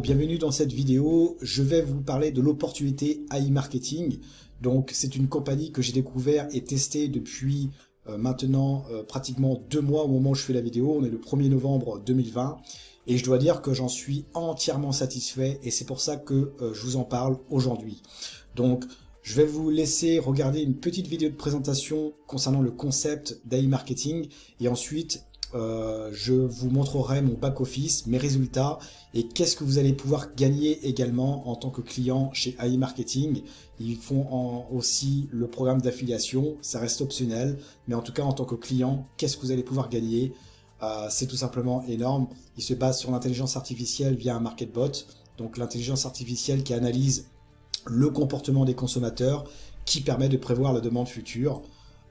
bienvenue dans cette vidéo. Je vais vous parler de l'opportunité AI Marketing. Donc c'est une compagnie que j'ai découvert et testée depuis maintenant pratiquement 2 mois au moment où je fais la vidéo. On est le 1er novembre 2020 et je dois dire que j'en suis entièrement satisfait et c'est pour ça que je vous en parle aujourd'hui. Donc je vais vous laisser regarder une petite vidéo de présentation concernant le concept d'AI Marketing et ensuite je vous montrerai mon back-office, mes résultats et qu'est-ce que vous allez pouvoir gagner également en tant que client chez AI Marketing. Ils font aussi le programme d'affiliation, ça reste optionnel, mais en tout cas en tant que client, qu'est-ce que vous allez pouvoir gagner? C'est tout simplement énorme. Il se base sur l'intelligence artificielle via un MarketBot, donc l'intelligence artificielle qui analyse le comportement des consommateurs, qui permet de prévoir la demande future.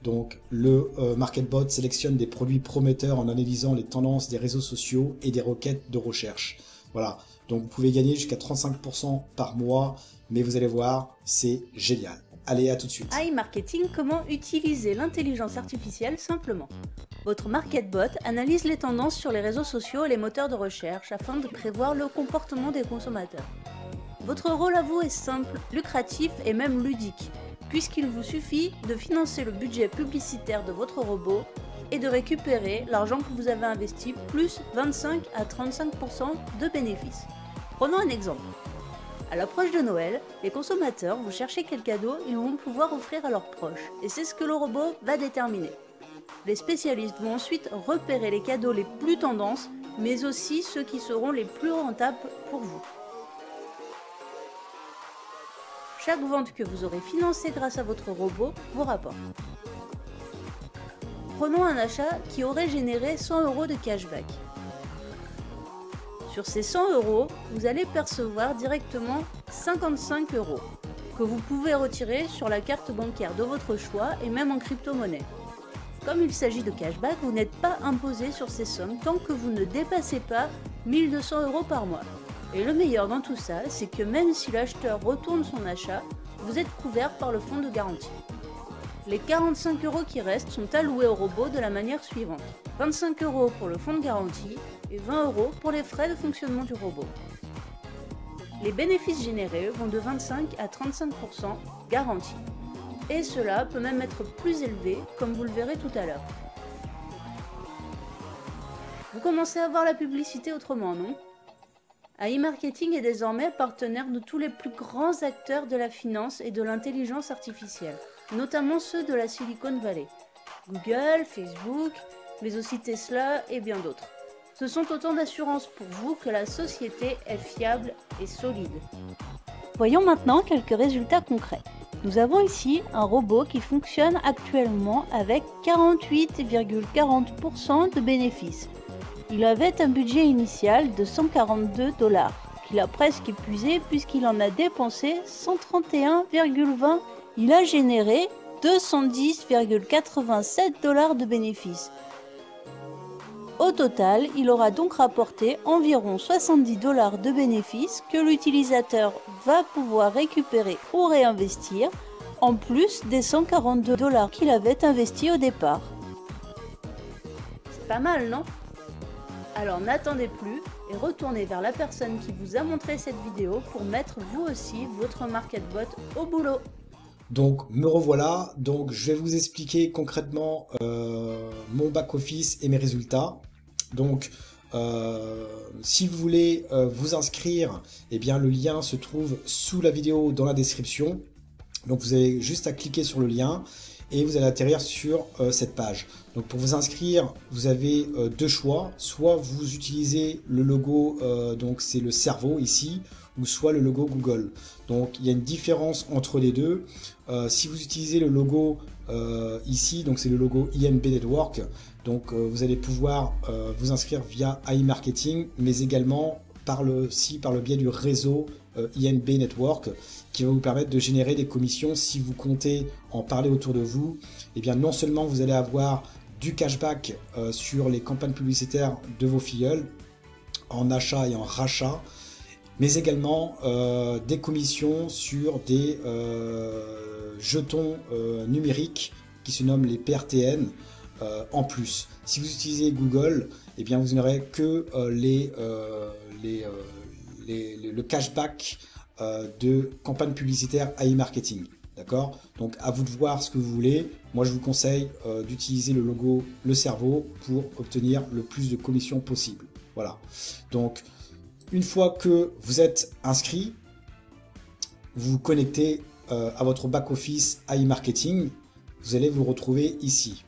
Donc le MarketBot sélectionne des produits prometteurs en analysant les tendances des réseaux sociaux et des requêtes de recherche. Voilà, donc vous pouvez gagner jusqu'à 35% par mois, mais vous allez voir, c'est génial. Allez, à tout de suite. AI Marketing, comment utiliser l'intelligence artificielle simplement. Votre MarketBot analyse les tendances sur les réseaux sociaux et les moteurs de recherche afin de prévoir le comportement des consommateurs. Votre rôle à vous est simple, lucratif et même ludique, puisqu'il vous suffit de financer le budget publicitaire de votre robot et de récupérer l'argent que vous avez investi plus 25 à 35% de bénéfices. Prenons un exemple. À l'approche de Noël, les consommateurs vont chercher quel cadeau ils vont pouvoir offrir à leurs proches, et c'est ce que le robot va déterminer. Les spécialistes vont ensuite repérer les cadeaux les plus tendances, mais aussi ceux qui seront les plus rentables pour vous. Chaque vente que vous aurez financée grâce à votre robot vous rapporte. Prenons un achat qui aurait généré 100 € de cashback. Sur ces 100 €, vous allez percevoir directement 55 € que vous pouvez retirer sur la carte bancaire de votre choix et même en crypto-monnaie. Comme il s'agit de cashback, vous n'êtes pas imposé sur ces sommes tant que vous ne dépassez pas 1200 € par mois. Et le meilleur dans tout ça, c'est que même si l'acheteur retourne son achat, vous êtes couvert par le fonds de garantie. Les 45 € qui restent sont alloués au robot de la manière suivante. 25 € pour le fonds de garantie et 20 € pour les frais de fonctionnement du robot. Les bénéfices générés vont de 25 à 35% garantis. Et cela peut même être plus élevé, comme vous le verrez tout à l'heure. Vous commencez à voir la publicité autrement, non ? AI Marketing est désormais partenaire de tous les plus grands acteurs de la finance et de l'intelligence artificielle, notamment ceux de la Silicon Valley. Google, Facebook, mais aussi Tesla et bien d'autres. Ce sont autant d'assurances pour vous que la société est fiable et solide. Voyons maintenant quelques résultats concrets. Nous avons ici un robot qui fonctionne actuellement avec 48,40% de bénéfices. Il avait un budget initial de 142 $, qu'il a presque épuisé puisqu'il en a dépensé 131,20 $. Il a généré 210,87 $ de bénéfices. Au total, il aura donc rapporté environ 70 $ de bénéfices que l'utilisateur va pouvoir récupérer ou réinvestir, en plus des 142 $ qu'il avait investis au départ. C'est pas mal, non ? Alors n'attendez plus et retournez vers la personne qui vous a montré cette vidéo pour mettre vous aussi votre MarketBot au boulot. Donc me revoilà, donc je vais vous expliquer concrètement mon back-office et mes résultats. Donc si vous voulez vous inscrire, eh bien le lien se trouve sous la vidéo dans la description. Donc vous avez juste à cliquer sur le lien et vous allez atterrir sur cette page. Donc pour vous inscrire, vous avez 2 choix. Soit vous utilisez le logo, donc c'est le cerveau ici, ou soit le logo Google. Donc il y a une différence entre les deux. Si vous utilisez le logo ici, donc c'est le logo INB Network, donc vous allez pouvoir vous inscrire via AI Marketing, mais également par le biais du réseau INB Network, qui va vous permettre de générer des commissions. Si vous comptez en parler autour de vous, et bien non seulement vous allez avoir du cashback sur les campagnes publicitaires de vos filleuls en achat et en rachat, mais également des commissions sur des jetons numériques qui se nomment les PRTN en plus. Si vous utilisez Google, eh bien vous n'aurez que le cashback de campagne publicitaire AI marketing. D'accord? Donc à vous de voir ce que vous voulez. Moi je vous conseille d'utiliser le logo Le Cerveau pour obtenir le plus de commissions possible. Voilà. Donc une fois que vous êtes inscrit, vous vous connectez à votre back-office AI marketing. Vous allez vous retrouver ici.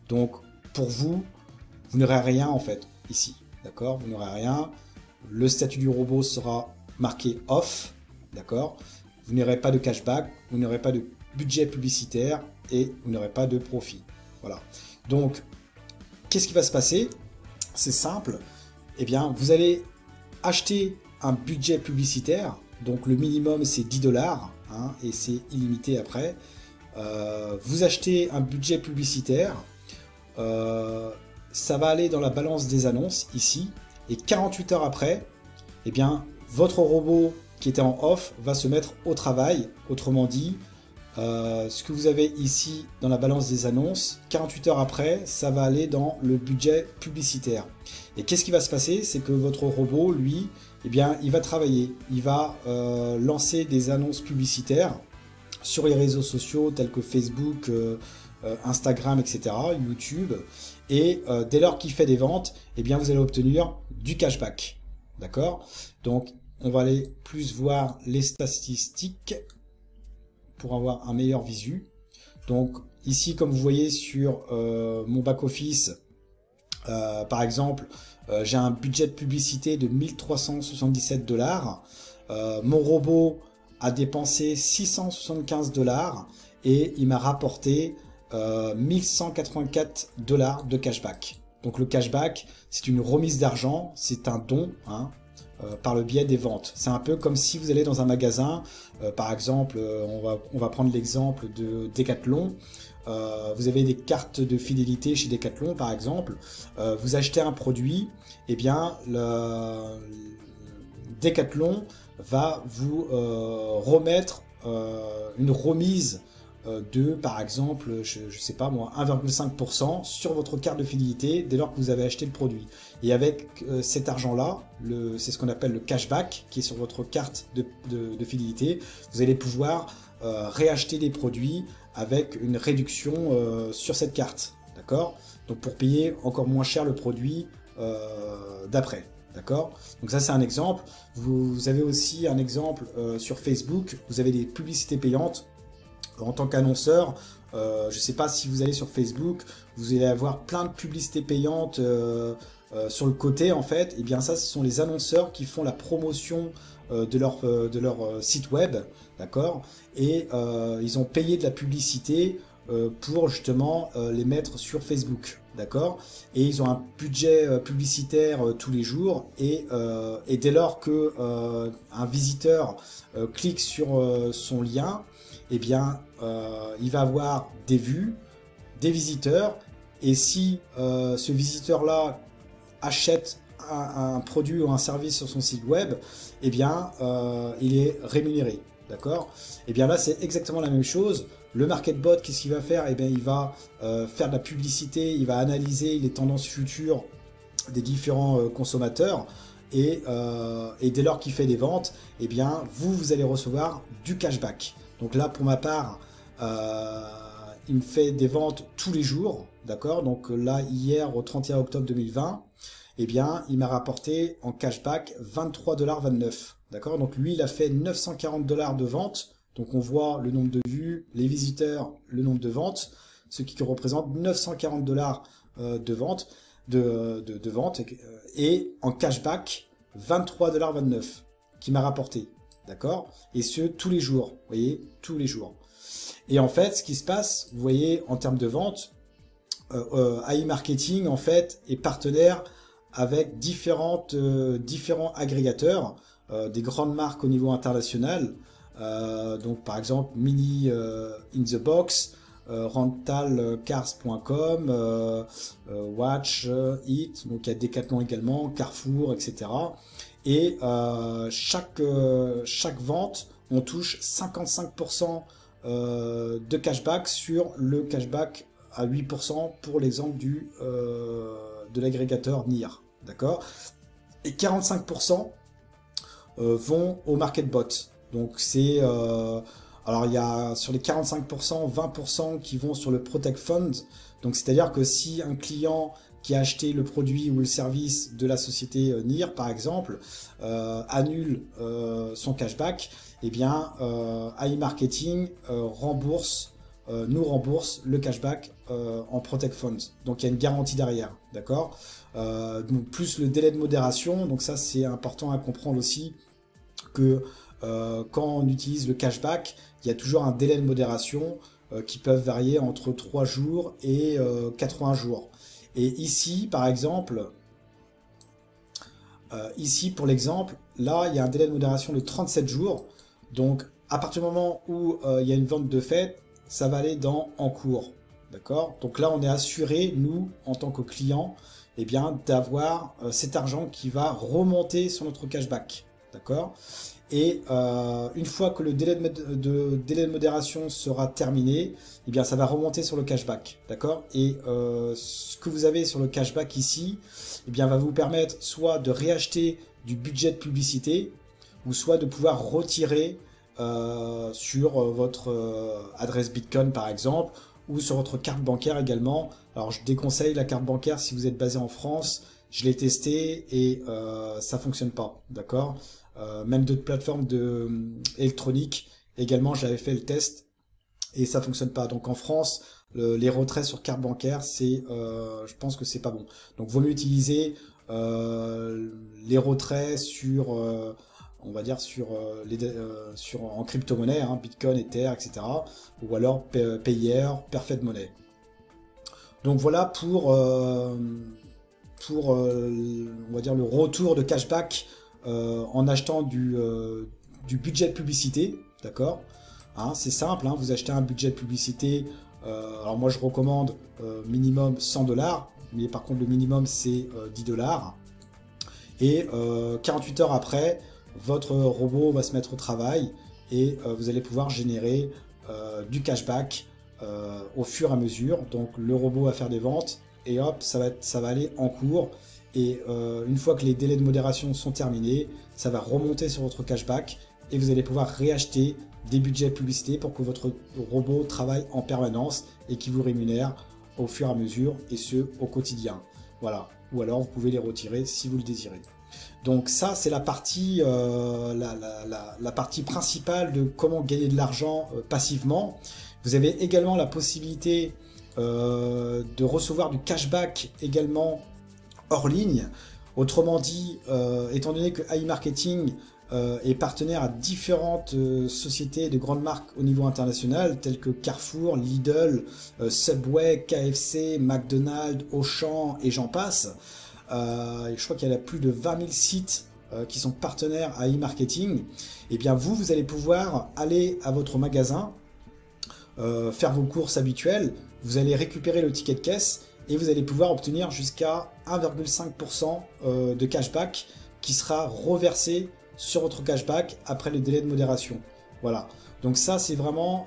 Donc pour vous, vous n'aurez rien en fait ici. D'accord? Vous n'aurez rien. Le statut du robot sera marqué off. D'accord? Vous n'aurez pas de cashback, vous n'aurez pas de budget publicitaire et vous n'aurez pas de profit. Voilà. Donc, qu'est-ce qui va se passer? C'est simple. Eh bien, vous allez acheter un budget publicitaire. Donc, le minimum, c'est 10 $, hein, et c'est illimité après. Vous achetez un budget publicitaire. Ça va aller dans la balance des annonces, ici. Et 48 heures après, eh bien, votre robot qui était en off va se mettre au travail. Autrement dit, ce que vous avez ici dans la balance des annonces, 48 heures après, ça va aller dans le budget publicitaire. Et qu'est-ce qui va se passer? C'est que votre robot, lui, eh bien, il va travailler. Il va lancer des annonces publicitaires sur les réseaux sociaux tels que Facebook, Instagram, etc., YouTube. Et dès lors qu'il fait des ventes, eh bien, vous allez obtenir du cashback. D'accord? Donc, on va aller plus voir les statistiques pour avoir un meilleur visu. Donc ici, comme vous voyez sur mon back-office, par exemple, j'ai un budget de publicité de 1377 $. Mon robot a dépensé 675 $ et il m'a rapporté 1184 $ de cashback. Donc le cashback, c'est une remise d'argent, c'est un don, hein, par le biais des ventes. C'est un peu comme si vous allez dans un magasin, par exemple, on va prendre l'exemple de Decathlon. Vous avez des cartes de fidélité chez Decathlon, par exemple. Vous achetez un produit, et bien Decathlon va vous remettre une remise de, par exemple, je sais pas moi, 1,5% sur votre carte de fidélité dès lors que vous avez acheté le produit. Et avec cet argent-là, c'est ce qu'on appelle le cashback qui est sur votre carte de fidélité, vous allez pouvoir réacheter des produits avec une réduction sur cette carte. D'accord? Donc pour payer encore moins cher le produit d'après. D'accord? Donc ça c'est un exemple. Vous avez aussi un exemple sur Facebook, vous avez des publicités payantes. En tant qu'annonceur, je ne sais pas si vous allez sur Facebook, vous allez avoir plein de publicités payantes sur le côté en fait. Et bien ça, ce sont les annonceurs qui font la promotion de leur site web, d'accord? Et ils ont payé de la publicité pour justement les mettre sur Facebook, d'accord? Et ils ont un budget publicitaire tous les jours et dès lors que un visiteur clique sur son lien, eh bien, il va avoir des vues, des visiteurs, et si ce visiteur-là achète un produit ou un service sur son site web, eh bien, il est rémunéré, d'accord? Et bien là, c'est exactement la même chose. Le MarketBot, qu'est-ce qu'il va faire? Eh bien, il va faire de la publicité, il va analyser les tendances futures des différents consommateurs, et dès lors qu'il fait des ventes, eh bien, vous allez recevoir du cashback. Donc là, pour ma part, il me fait des ventes tous les jours, d'accord? Donc là, hier, au 31 octobre 2020, eh bien, il m'a rapporté en cashback 23,29 $, d'accord? Donc lui, il a fait 940 $ de ventes. Donc on voit le nombre de vues, les visiteurs, le nombre de ventes, ce qui représente 940 $ de ventes, de ventes, et en cashback, 23,29 $ qui m'a rapporté. D'accord? Et ce, tous les jours. Vous voyez? Tous les jours. Et en fait, ce qui se passe, vous voyez, en termes de vente, AI Marketing, en fait, est partenaire avec différents agrégateurs, des grandes marques au niveau international. Donc, par exemple, Mini in the Box, rentalcars.com, Watch It, donc il y a Decathlon également, Carrefour, etc. Et chaque vente, on touche 55% de cashback sur le cashback à 8% pour l'exemple de l'agrégateur NIR. D'accord? Et 45% vont au MarketBot. Donc c'est alors il y a sur les 45%, 20% qui vont sur le Protect Fund. Donc c'est-à-dire que si un client qui a acheté le produit ou le service de la société NIR par exemple annule son cashback, eh bien iMarketing nous rembourse le cashback en Protect Fund. Donc il y a une garantie derrière, d'accord. Donc plus le délai de modération, donc ça c'est important à comprendre aussi que quand on utilise le cashback, il y a toujours un délai de modération qui peuvent varier entre 3 jours et 80 jours. Et ici, par exemple, ici pour l'exemple, là, il y a un délai de modération de 37 jours. Donc, à partir du moment où il y a une vente de fait, ça va aller dans en cours. D'accord? Donc là, on est assuré, nous, en tant que client, eh bien, d'avoir cet argent qui va remonter sur notre cashback. D'accord? Et une fois que le délai de modération sera terminé, eh bien, ça va remonter sur le cashback. D'accord? Et ce que vous avez sur le cashback ici, eh bien, va vous permettre soit de réacheter du budget de publicité, ou soit de pouvoir retirer sur votre adresse Bitcoin, par exemple, ou sur votre carte bancaire également. Alors, je déconseille la carte bancaire si vous êtes basé en France. Je l'ai testé et ça fonctionne pas. D'accord? Même d'autres plateformes électroniques également, j'avais fait le test et ça fonctionne pas. Donc en France, les retraits sur carte bancaire, je pense que c'est pas bon. Donc vaut mieux utiliser les retraits sur, on va dire en crypto-monnaie, hein, Bitcoin, Ether, etc. Ou alors Payer, Perfect Money. Donc voilà pour on va dire le retour de cashback. En achetant du budget de publicité, d'accord, hein, c'est simple, hein, vous achetez un budget de publicité, alors moi je recommande minimum 100 $, mais par contre le minimum c'est 10 $, et 48 heures après, votre robot va se mettre au travail et vous allez pouvoir générer du cashback au fur et à mesure. Donc le robot va faire des ventes et hop, ça va aller en cours. Et une fois que les délais de modération sont terminés, ça va remonter sur votre cashback et vous allez pouvoir réacheter des budgets de publicité pour que votre robot travaille en permanence et qui vous rémunère au fur et à mesure, et ce au quotidien. Voilà. Ou alors vous pouvez les retirer si vous le désirez. Donc ça c'est la partie la partie principale de comment gagner de l'argent passivement. Vous avez également la possibilité de recevoir du cashback également hors ligne. Autrement dit, étant donné que iMarketing est partenaire à différentes sociétés de grandes marques au niveau international, telles que Carrefour, Lidl, Subway, KFC, McDonald's, Auchan et j'en passe. Je crois qu'il y a plus de 20 000 sites qui sont partenaires à iMarketing. Et bien vous allez pouvoir aller à votre magasin, faire vos courses habituelles, vous allez récupérer le ticket de caisse et vous allez pouvoir obtenir jusqu'à 1,5% de cashback qui sera reversé sur votre cashback après le délai de modération. Voilà, donc ça c'est vraiment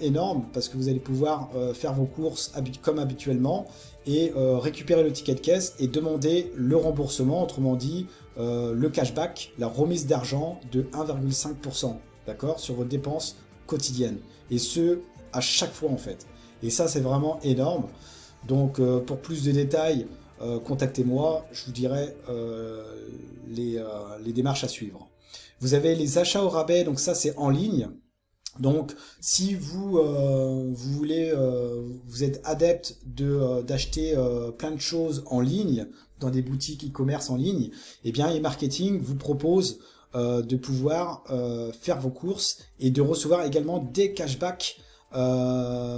énorme parce que vous allez pouvoir faire vos courses comme habituellement et récupérer le ticket de caisse et demander le remboursement, autrement dit le cashback, la remise d'argent de 1,5%, d'accord, sur vos dépenses quotidiennes, et ce à chaque fois en fait. Et ça c'est vraiment énorme. Donc pour plus de détails, contactez-moi, je vous dirai les démarches à suivre. Vous avez les achats au rabais, donc ça c'est en ligne. Donc si vous voulez, vous êtes adepte d'acheter plein de choses en ligne, dans des boutiques e-commerce en ligne, et bien iMarketing vous propose de pouvoir faire vos courses et de recevoir également des cashbacks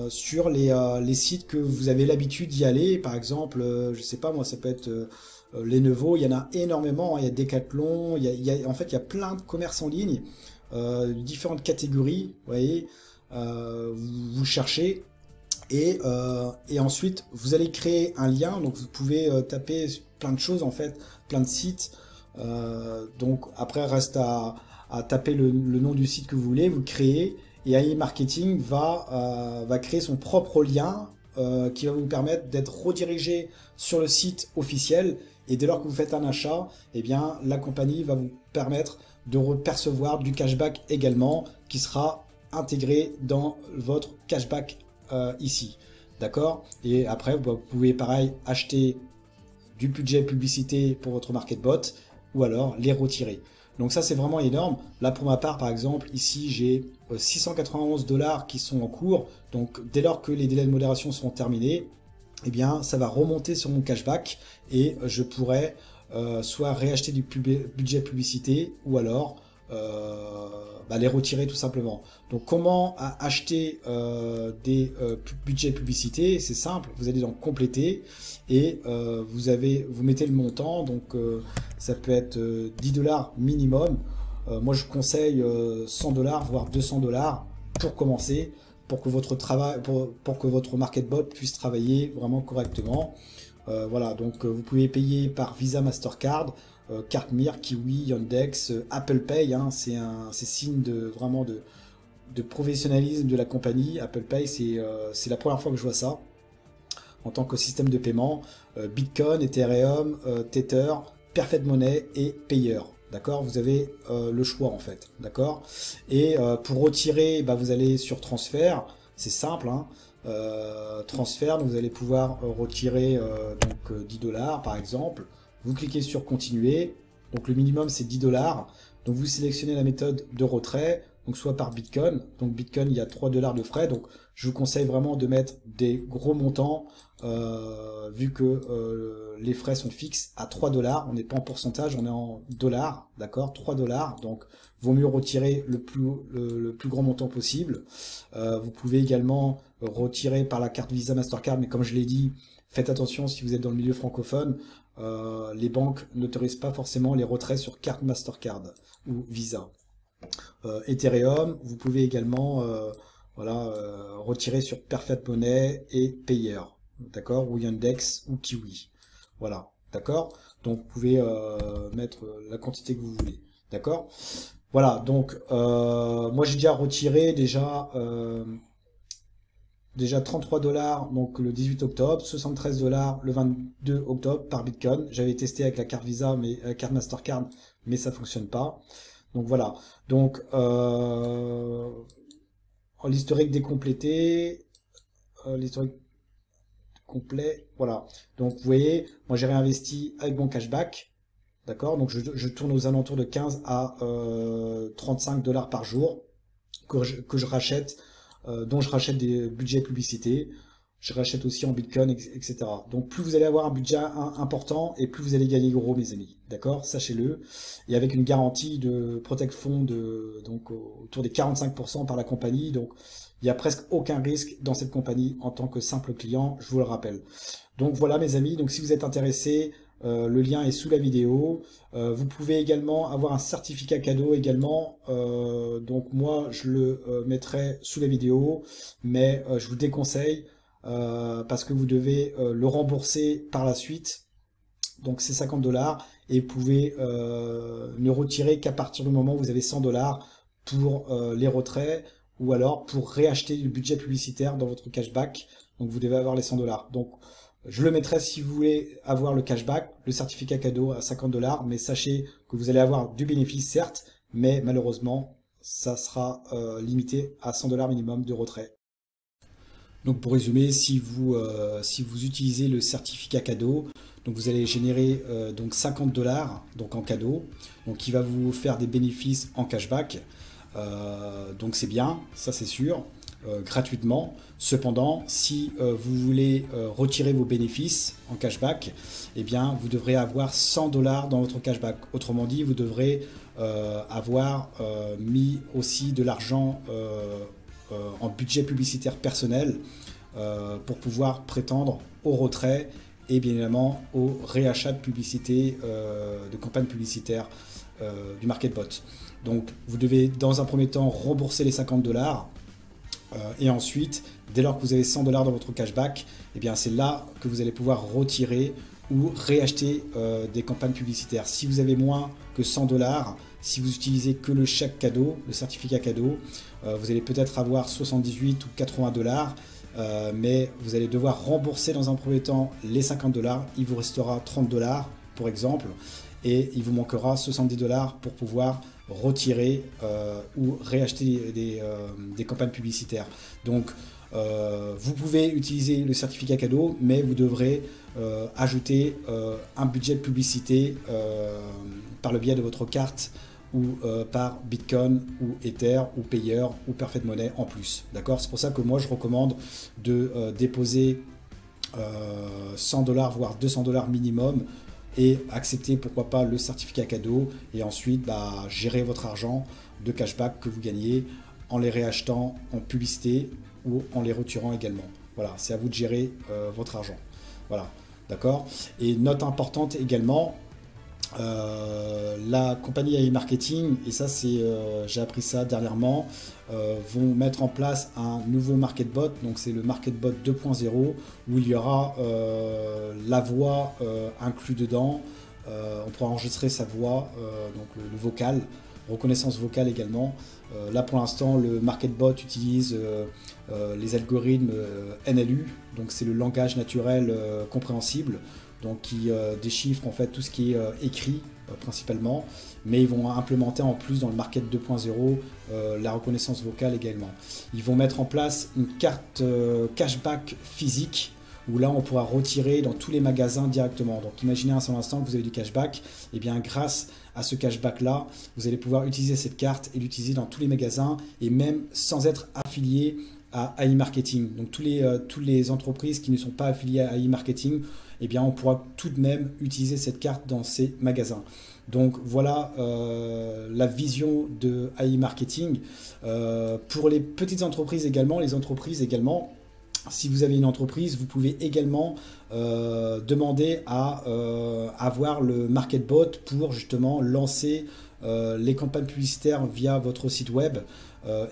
sur les sites que vous avez l'habitude d'y aller. Par exemple, je sais pas moi, ça peut être Lenovo, il y en a énormément, hein, il y a Decathlon, en fait il y a plein de commerces en ligne, différentes catégories, vous voyez, vous cherchez et ensuite vous allez créer un lien, donc vous pouvez taper plein de choses en fait, plein de sites, donc après reste à taper le nom du site que vous voulez, vous le créez. Et iMarketing va créer son propre lien qui va vous permettre d'être redirigé sur le site officiel. Et dès lors que vous faites un achat, eh bien, la compagnie va vous permettre de percevoir du cashback également qui sera intégré dans votre cashback ici. D'accord? Et après, vous pouvez pareil acheter du budget publicité pour votre MarketBot ou alors les retirer. Donc ça c'est vraiment énorme. Là pour ma part par exemple, ici j'ai 691 $ qui sont en cours. Donc dès lors que les délais de modération seront terminés, eh bien ça va remonter sur mon cashback et je pourrai soit réacheter du budget publicité ou alors les retirer tout simplement. Donc comment acheter des budgets publicité? C'est simple, vous allez dans compléter et vous mettez le montant, donc ça peut être 10 $ minimum. Moi je conseille 100 $, voire 200 $ pour commencer, pour que votre travail, pour que votre MarketBot puisse travailler vraiment correctement. Voilà, donc vous pouvez payer par Visa, Mastercard, carte Mir, Kiwi, Yandex, Apple Pay, hein, c'est signe vraiment de professionnalisme de la compagnie. Apple Pay, c'est la première fois que je vois ça en tant que système de paiement. Bitcoin, Ethereum, Tether, Perfect Money et Payer. D'accord, vous avez le choix en fait. D'accord. Et pour retirer, vous allez sur transfert. C'est simple, hein. Transfert, donc vous allez pouvoir retirer 10 $ par exemple. Vous cliquez sur continuer, donc le minimum c'est 10 $, donc vous sélectionnez la méthode de retrait, donc soit par Bitcoin, donc Bitcoin il y a 3 $ de frais, donc je vous conseille vraiment de mettre des gros montants, vu que les frais sont fixes à 3 $, on n'est pas en pourcentage, on est en dollars, d'accord, 3 $, donc vaut mieux retirer le plus grand montant possible. Vous pouvez également retirer par la carte Visa Mastercard, mais comme je l'ai dit, faites attention si vous êtes dans le milieu francophone, les banques n'autorisent pas forcément les retraits sur carte Mastercard ou Visa. Ethereum, vous pouvez également retirer sur Perfect Money et Payer, d'accord, ou Yandex ou Kiwi. Voilà, d'accord. Donc vous pouvez mettre la quantité que vous voulez, d'accord. Voilà, donc moi j'ai déjà retiré déjà 33 $ donc le 18 octobre, 73 $ le 22 octobre par Bitcoin. J'avais testé avec la carte Visa, mais la carte Mastercard, mais ça fonctionne pas. Donc voilà. Donc l'historique décomplété, l'historique complet, voilà. Donc vous voyez, moi j'ai réinvesti avec mon cashback. D'accord, donc je tourne aux alentours de 15 à 35 $ par jour que je rachète, dont je rachète des budgets publicités. Je rachète aussi en Bitcoin, etc. Donc plus vous allez avoir un budget important et plus vous allez gagner gros, mes amis. D'accord, sachez-le. Et avec une garantie de Protect Fund donc autour des 45% par la compagnie. Donc il n'y a presque aucun risque dans cette compagnie en tant que simple client, je vous le rappelle. Donc voilà mes amis, donc si vous êtes intéressés, le lien est sous la vidéo. Vous pouvez également avoir un certificat cadeau également. Donc moi je le mettrai sous la vidéo, mais je vous déconseille parce que vous devez le rembourser par la suite. Donc c'est 50 $ et vous pouvez ne retirer qu'à partir du moment où vous avez 100 $ pour les retraits ou alors pour réacheter du budget publicitaire dans votre cashback. Donc vous devez avoir les 100 $. Donc je le mettrai si vous voulez avoir le cashback, le certificat cadeau à 50 $, mais sachez que vous allez avoir du bénéfice certes, mais malheureusement ça sera limité à 100 $ minimum de retrait. Donc pour résumer, si vous utilisez le certificat cadeau, donc vous allez générer donc 50 $ donc en cadeau, donc qui va vous faire des bénéfices en cashback. Donc c'est bien, ça c'est sûr. Gratuitement. Cependant, si vous voulez retirer vos bénéfices en cashback, eh bien, vous devrez avoir 100 $ dans votre cashback. Autrement dit, vous devrez avoir mis aussi de l'argent en budget publicitaire personnel pour pouvoir prétendre au retrait et bien évidemment au réachat de publicité, de campagne publicitaire du MarketBot. Donc, vous devez dans un premier temps rembourser les 50 $. Et ensuite, dès lors que vous avez 100 $ dans votre cashback, eh bien c'est là que vous allez pouvoir retirer ou réacheter des campagnes publicitaires. Si vous avez moins que 100 $, si vous utilisez que le chèque cadeau, le certificat cadeau, vous allez peut-être avoir 78 ou 80 $, mais vous allez devoir rembourser dans un premier temps les 50 $. Il vous restera 30 $ pour exemple, et il vous manquera 70 $ pour pouvoir retirer ou réacheter des campagnes publicitaires. Donc vous pouvez utiliser le certificat cadeau, mais vous devrez ajouter un budget de publicité par le biais de votre carte ou par Bitcoin ou Ether ou Payer ou Perfect Money en plus. D'accord? C'est pour ça que moi je recommande de déposer 100 $, voire 200 $ minimum, et accepter pourquoi pas le certificat cadeau, et ensuite gérer votre argent de cashback que vous gagnez en les réachetant en publicité ou en les retirant également. Voilà, c'est à vous de gérer votre argent. Voilà, d'accord? Et note importante également, la compagnie AI Marketing, et ça c'est j'ai appris ça dernièrement, vont mettre en place un nouveau MarketBot, donc c'est le MarketBot 2.0, où il y aura la voix inclus dedans. On pourra enregistrer sa voix, donc le vocal, reconnaissance vocale également. Là pour l'instant le MarketBot utilise les algorithmes NLU, donc c'est le langage naturel compréhensible, donc qui déchiffre en fait tout ce qui est écrit principalement, mais ils vont implémenter en plus dans le Market 2.0 la reconnaissance vocale également. Ils vont mettre en place une carte cashback physique, où là on pourra retirer dans tous les magasins directement. Donc imaginez un seul instant que vous avez du cashback, et bien grâce à ce cashback là, vous allez pouvoir utiliser cette carte et l'utiliser dans tous les magasins, et même sans être affilié à AI Marketing. Donc toutes les entreprises qui ne sont pas affiliées à AI Marketing, eh bien on pourra tout de même utiliser cette carte dans ces magasins. Donc voilà la vision de AI Marketing. Pour les petites entreprises également, si vous avez une entreprise, vous pouvez également demander à avoir le MarketBot pour justement lancer les campagnes publicitaires via votre site web,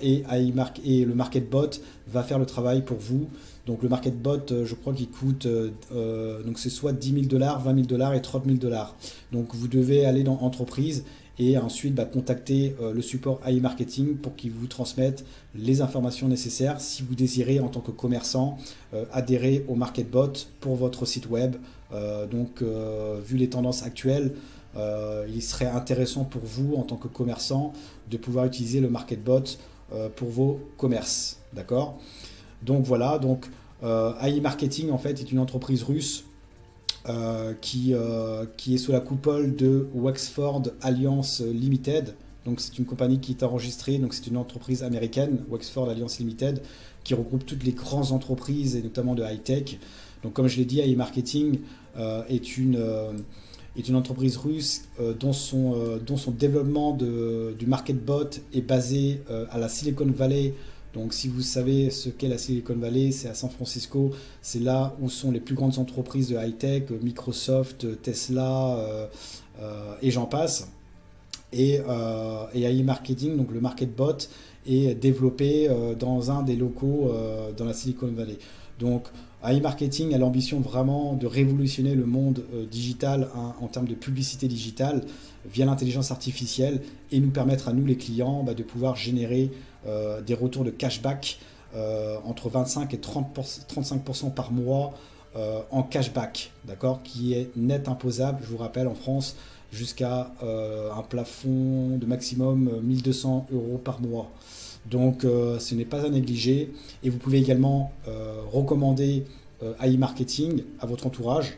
et le MarketBot va faire le travail pour vous. Donc le MarketBot, je crois qu'il coûte, donc c'est soit 10 000 $, 20 000 $ et 30 000 $. Donc vous devez aller dans Entreprise et ensuite contacter le support AI Marketing pour qu'ils vous transmettent les informations nécessaires si vous désirez en tant que commerçant adhérer au MarketBot pour votre site web. Donc vu les tendances actuelles, il serait intéressant pour vous en tant que commerçant de pouvoir utiliser le MarketBot pour vos commerces. D'accord? Donc voilà, donc AI Marketing en fait est une entreprise russe qui est sous la coupole de Wexford Alliance Limited. Donc c'est une compagnie qui est enregistrée, donc c'est une entreprise américaine, Wexford Alliance Limited, qui regroupe toutes les grandes entreprises et notamment de high-tech. Donc comme je l'ai dit, AI Marketing est une entreprise russe dont son développement du MarketBot est basé à la Silicon Valley. Donc si vous savez ce qu'est la Silicon Valley, c'est à San Francisco, c'est là où sont les plus grandes entreprises de high-tech, Microsoft, Tesla et j'en passe. Et AI Marketing, donc le MarketBot, est développé dans un des locaux dans la Silicon Valley. Donc AI Marketing a l'ambition vraiment de révolutionner le monde digital en termes de publicité digitale via l'intelligence artificielle, et nous permettre à nous les clients de pouvoir générer des retours de cashback entre 25 et 35% par mois en cashback, d'accord, qui est net imposable, je vous rappelle, en France, jusqu'à un plafond de maximum 1 200 € par mois. Donc ce n'est pas à négliger, et vous pouvez également recommander AI Marketing à votre entourage.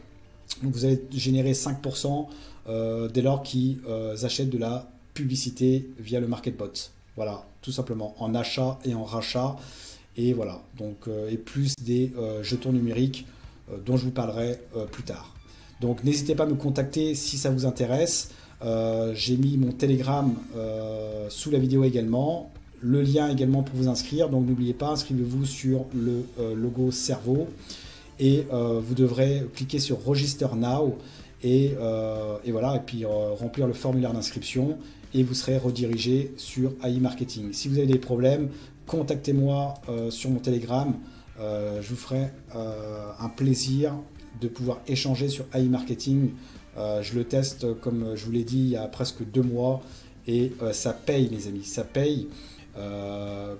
Donc vous allez générer 5% dès lors qu'ils achètent de la publicité via le MarketBot. Voilà, tout simplement, en achat et en rachat. Et voilà, donc et plus des jetons numériques dont je vous parlerai plus tard. Donc n'hésitez pas à me contacter si ça vous intéresse. J'ai mis mon Telegram sous la vidéo également. Le lien également pour vous inscrire. Donc n'oubliez pas, inscrivez-vous sur le logo cerveau. Et vous devrez cliquer sur Register Now. Et voilà, et puis remplir le formulaire d'inscription. Et vous serez redirigé sur AI Marketing. Si vous avez des problèmes, contactez-moi sur mon Telegram. Je vous ferai un plaisir de pouvoir échanger sur AI Marketing. Je le teste, comme je vous l'ai dit, il y a presque 2 mois. Et ça paye, les amis, ça paye.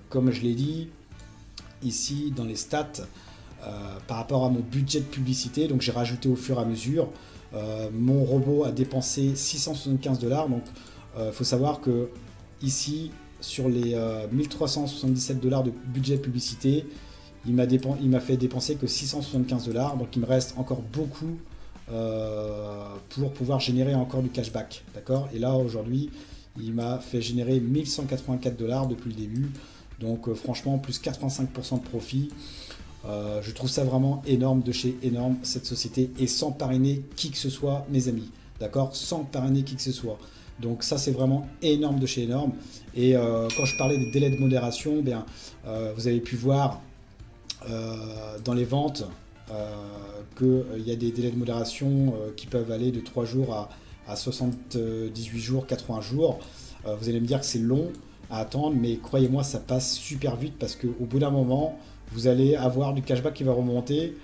Comme je l'ai dit ici dans les stats, par rapport à mon budget de publicité, donc j'ai rajouté au fur et à mesure. Mon robot a dépensé 675 $. Donc faut savoir que ici, sur les 1377 $ de budget publicité, il m'a fait dépenser que 675 $, donc il me reste encore beaucoup pour pouvoir générer encore du cashback, d'accord. Et là aujourd'hui il m'a fait générer 1184 $ depuis le début, donc franchement plus 85% de profit. Je trouve ça vraiment énorme de chez énorme cette société, et sans parrainer qui que ce soit mes amis, d'accord, sans parrainer qui que ce soit. Donc ça c'est vraiment énorme de chez énorme. Et quand je parlais des délais de modération, bien vous avez pu voir dans les ventes qu'il y a des délais de modération qui peuvent aller de 3 jours à 78 jours, 80 jours. Vous allez me dire que c'est long à attendre, mais croyez-moi, ça passe super vite, parce qu'au bout d'un moment, vous allez avoir du cashback qui va remonter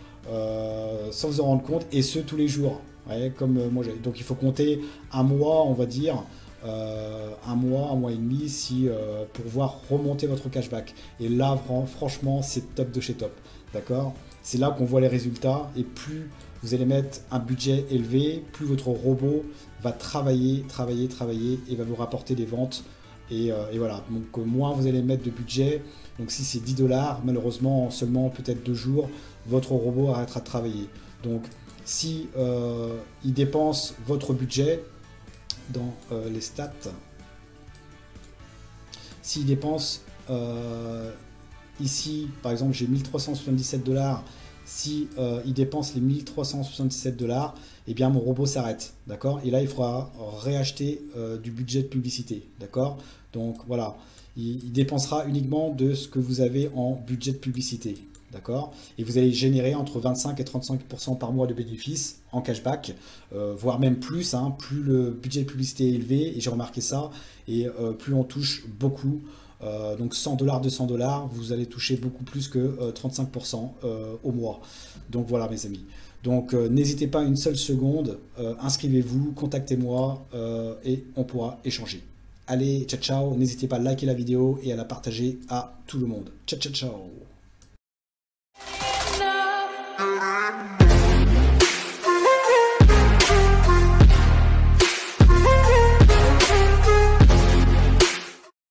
sans vous en rendre compte, et ce tous les jours. Ouais, comme moi j'ai. Donc il faut compter un mois, on va dire, un mois et demi, pour voir remonter votre cashback. Et là, franchement, c'est top de chez top. D'accord? C'est là qu'on voit les résultats, et plus vous allez mettre un budget élevé, plus votre robot va travailler et va vous rapporter des ventes. Et voilà, donc moins vous allez mettre de budget. Donc si c'est 10 $, malheureusement en seulement peut-être 2 jours, votre robot arrêtera de travailler. Donc si il dépense votre budget dans les stats, s'il dépense ici, par exemple, j'ai 1377 $. Si il dépense les 1377 $, eh bien mon robot s'arrête, d'accord. Et là, il faudra réacheter du budget de publicité, d'accord. Donc voilà, il dépensera uniquement de ce que vous avez en budget de publicité, d'accord. Et vous allez générer entre 25 et 35% par mois de bénéfices en cashback, voire même plus, hein, plus le budget de publicité est élevé, et j'ai remarqué ça, et plus on touche beaucoup. Donc 100 $, 200 $, vous allez toucher beaucoup plus que 35% au mois. Donc voilà mes amis. Donc n'hésitez pas une seule seconde, inscrivez-vous, contactez-moi et on pourra échanger. Allez, ciao ciao, n'hésitez pas à liker la vidéo et à la partager à tout le monde. Ciao ciao ciao.